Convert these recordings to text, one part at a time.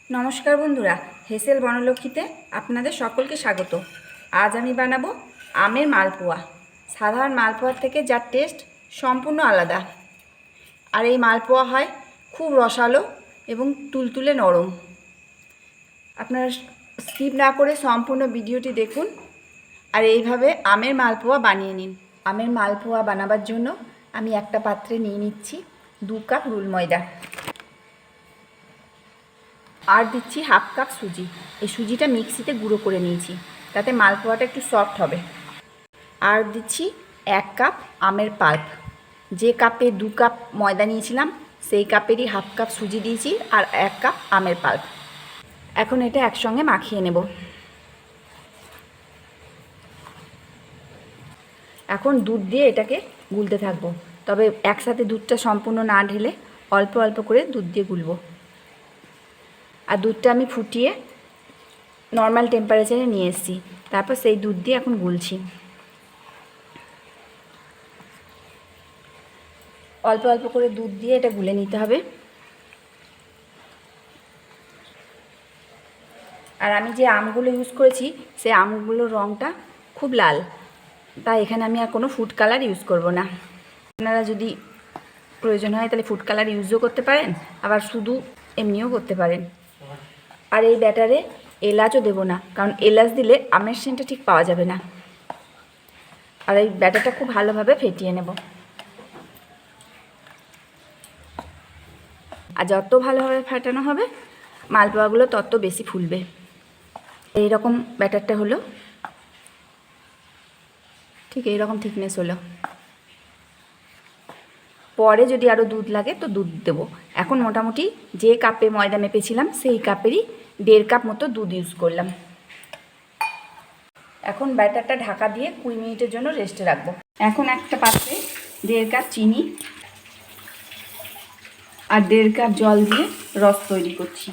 নমস্কার বন্ধুরা, হেসেল বনলক্ষ্মীতে আপনাদের সকলকে স্বাগত। আজ আমি বানাবো আমের মালপোয়া। সাধারণ মালপোয়ার থেকে যার টেস্ট সম্পূর্ণ আলাদা। আর এই মালপোয়া হয় খুব রসালো এবং তুলতুলে নরম। আপনারা স্কিপ না করে সম্পূর্ণ ভিডিওটি দেখুন আর এইভাবে আমের মালপোয়া বানিয়ে নিন। আমের মালপোয়া বানাবার জন্য আমি একটা পাত্রে নিয়ে নিচ্ছি 2 কাপ রুল ময়দা, আর দিচ্ছি হাফ কাপ সুজি। এই সুজিটা মিক্সিতে গুঁড়ো করে নিয়েছি, তাতে মালপোয়াটা একটু সফট হবে। আর দিচ্ছি 1 কাপ আমের পাল্প। যে কাপে 2 কাপ ময়দা নিয়েছিলাম সেই কাপেরই হাফ কাপ সুজি দিয়েছি আর 1 কাপ আমের পাল্প। এখন এটা একসঙ্গে মাখিয়ে নেব। এখন দুধ দিয়ে এটাকে গুলতে থাকবো, তবে একসাথে দুধটা সম্পূর্ণ না ঢেলে অল্প অল্প করে দুধ দিয়ে গুলবো। আর দুধটা আমি ফুটিয়ে নর্মাল টেম্পারেচারে নিয়ে এসেছি, তারপর সেই দুধ দিয়ে এখন গুলছি। অল্প অল্প করে দুধ দিয়ে এটা গুলে নিতে হবে। আর আমি যে আমগুলো ইউজ করেছি সেই আমগুলোর রঙটা খুব লাল, তাই এখানে আমি আর কোনো ফুড কালার ইউজ করব না। আপনারা যদি প্রয়োজন হয় তাহলে ফুড কালার ইউজও করতে পারেন, আবার শুধু এমনিও করতে পারেন। আর এই ব্যাটারে এলাচও দেবো না, কারণ এলাচ দিলে আমের সেন্টটা ঠিক পাওয়া যাবে না। আর এই ব্যাটারটা খুব ভালোভাবে ফেটিয়ে নেব। আর যত ভালোভাবে ফাটানো হবে মালপোয়াগুলো তত বেশি ফুলবে। এই রকম ব্যাটারটা হলো, ঠিক এই রকম থিকনেস হলো। পরে যদি আরও দুধ লাগে তো দুধ দেবো। এখন মোটামুটি যে কাপে ময়দা মেপেছিলাম সেই কাপেরই 1.5 কাপ মতো দুধ ইউজ করলাম। এখন ব্যাটারটা ঢাকা দিয়ে 20 মিনিটের জন্য রেস্টে রাখবো। এখন একটা পাত্রে 1.5 কাপ চিনি আর 1.5 কাপ জল দিয়ে রস তৈরি করছি।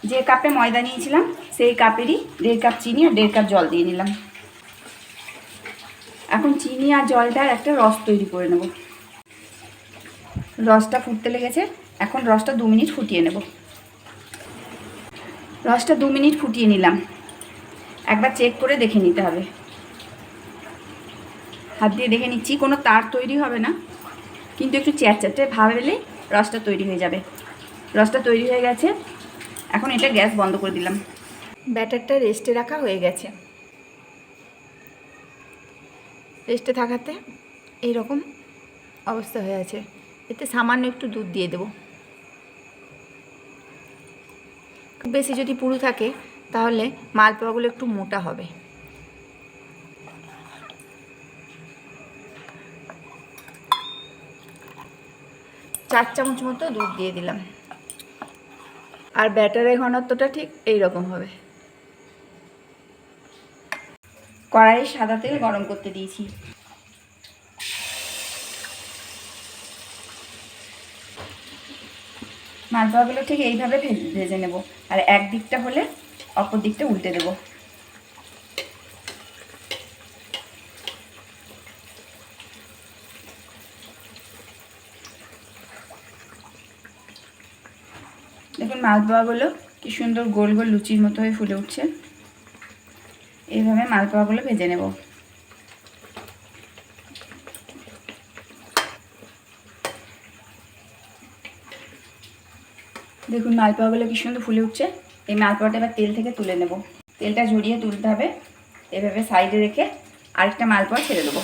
যে কাপে ময়দা নিয়েছিলাম সেই কাপেরই 1.5 কাপ চিনি আর 1.5 কাপ জল দিয়ে নিলাম। এখন চিনি আর জলটার একটা রস তৈরি করে নেব। রসটা ফুটতে লেগেছে, এখন রসটা 2 মিনিট ফুটিয়ে নেব। রসটা 2 মিনিট ফুটিয়ে নিলাম। একবার চেক করে দেখে নিতে হবে। হাত দিয়ে দেখে নিচ্ছি, কোনো তার তৈরি হবে না, কিন্তু একটু চ্যাটচ্যাটে ভাব এলে রসটা তৈরি হয়ে যাবে। রসটা তৈরি হয়ে গেছে, এখন এটা গ্যাস বন্ধ করে দিলাম। ব্যাটারটা রেস্টে রাখা হয়ে গেছে। রেস্টে থাকাতে এইরকম অবস্থা হয়ে আছে। এতে সামান্য একটু দুধ দিয়ে দেব। খুব বেশি যদি পুরু থাকে তাহলে মালপোয়াগুলো একটু মোটা হবে। চার চামচ মতো দুধ দিয়ে দিলাম। আর ব্যাটারের ঘনত্বটা ঠিক এই রকম হবে। কড়াইয়ে সাদা তেল গরম করতে দিয়েছি। মালপোয়াগুলো ঠিক এইভাবে ভেজে নেব। আর এক দিকটা হলে অপর দিকটা উল্টে দেব। দেখুন মালপোয়াগুলো কি সুন্দর গোল গোল লুচির মতো হয়ে ফুলে উঠছে। এইভাবে মালপোয়াগুলো ভেজে নেব। দেখুন মালপোয়াগুলো কি সুন্দর ফুলে উঠছে। এই মালপোয়াটা এবার তেল থেকে তুলে নেব। তেলটা ঝরিয়ে তুলতে হবে। এভাবে সাইডে রেখে আরেকটা মালপোয়া ছেড়ে দেবো।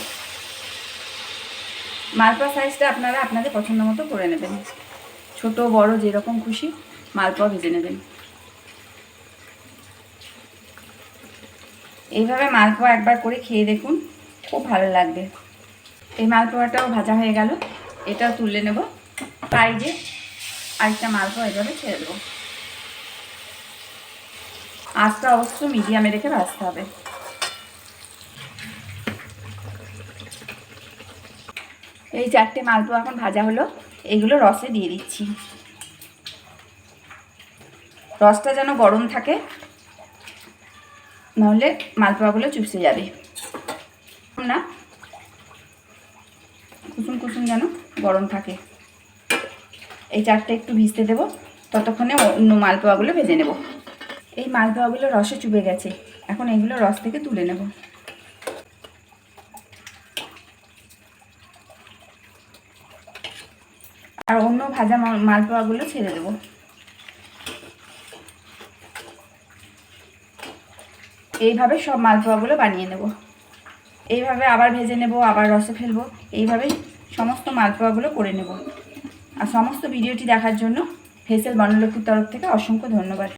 মালপোয়া সাইজটা আপনারা আপনাদের পছন্দ মতো করে নেবেন, ছোট বড় যেরকম খুশি মালপোয়া ভেজে নেবেন। এইভাবে মালপোয়া একবার করে খেয়ে দেখুন, খুব ভালো লাগবে। এই মালপোয়াটাও ভাজা হয়ে গেল, এটাও তুলে নেব। সাইডে আরেকটা মালপোয়া এইভাবে ছেড়ে দেবো। আঁচটা অবশ্য মিডিয়ামে রেখে ভাজতে হবে। এই 4টে মালপোয়া এখন ভাজা হলো, এইগুলো রসে দিয়ে দিচ্ছি। রসটা যেন গরম থাকে, নাহলে মালপোয়াগুলো চুপসে যাবে না। কুসুম কুসুম যেন গরম থাকে। এই 4টে একটু ভিজতে দেব, ততক্ষণে অন্য মালপোয়াগুলো ভেজে নেব। এই মালপোয়াগুলো রসে চুবে গেছে, এখন এগুলো রস থেকে তুলে নেব। আর অন্য ভাজা মালপোয়াগুলো ছেড়ে দেব। এইভাবে সব মালপোয়াগুলো বানিয়ে নেব। এইভাবে আবার ভেজে নেব, আবার রসে ফেলবো, এইভাবেই সমস্ত মালপোয়াগুলো করে নেব। আর সমস্ত ভিডিওটি দেখার জন্য হেসেল বনলক্ষ্মীর তরফ থেকে অসংখ্য ধন্যবাদ।